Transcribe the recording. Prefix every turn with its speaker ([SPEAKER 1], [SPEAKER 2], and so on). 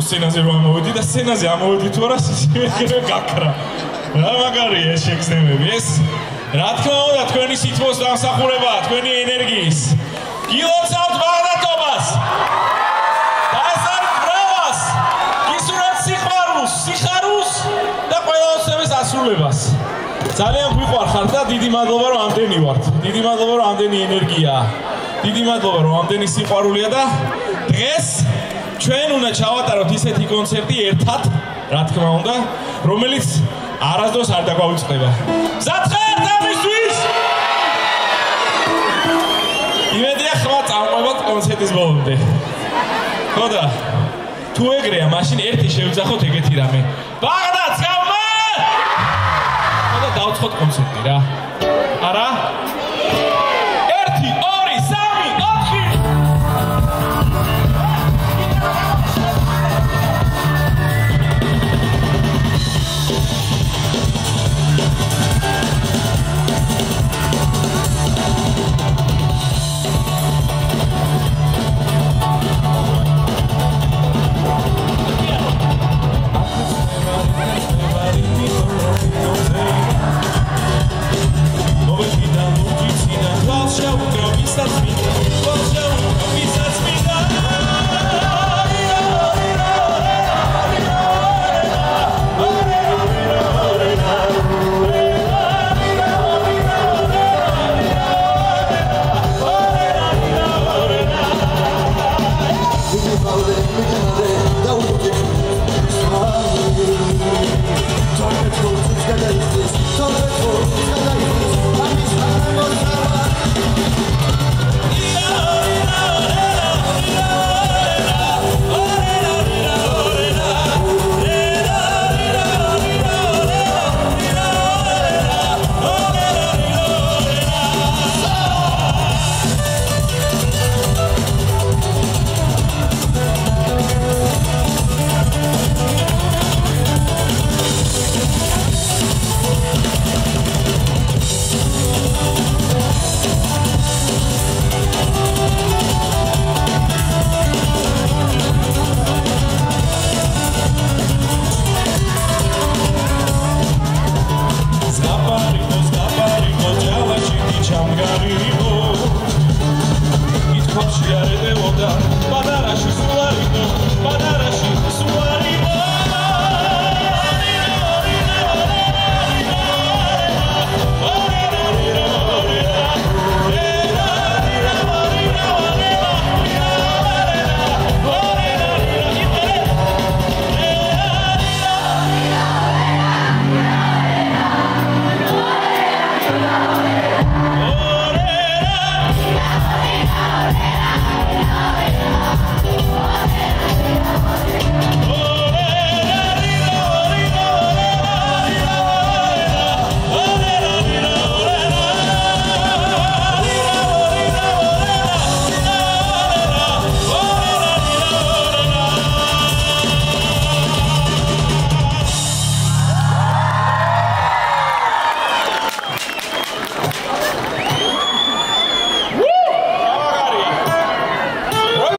[SPEAKER 1] სცენაზე რომ ამოვედი და სცენაზე ამოვედი თუ არა სიცივე გაქრა. რა მაგარია ეს შეგრძნებები. ეს რა თქმა უნდა თქვენი სითბოს დამსახურებაა, თქვენი ენერგიის. გილოცავთ ბაღდათობას. დაესწრებით ბრავას. გისურვებთ სიხარულს და ყველაოცნების ასრულებას. ძალიან გვიყვარხართ და დიდი მადლობა რომ ამდენი ვართ. დიდი მადლობა რომ ამდენი ენერგიაა. დიდი მადლობა რომ ამდენი სიყვარულია და დღეს ჩვენ უნდა ჩავატაროთ ისეთი კონცერტი ერთად, რა თქმა უნდა, რომელიც არასდროს არ დაგვაუწყდება. მზად ხართ ამისთვის? იმედია ხმა წავყვებოთ კონცერტის ბოლომდე. ხო და თუ ეგრეა, მაშინ ერთი შევძახოთ ეგეთი რამე. ბაღდათს გავმა! ხო და დავწყოთ კონცერტი რა. არა? 1 2 3 4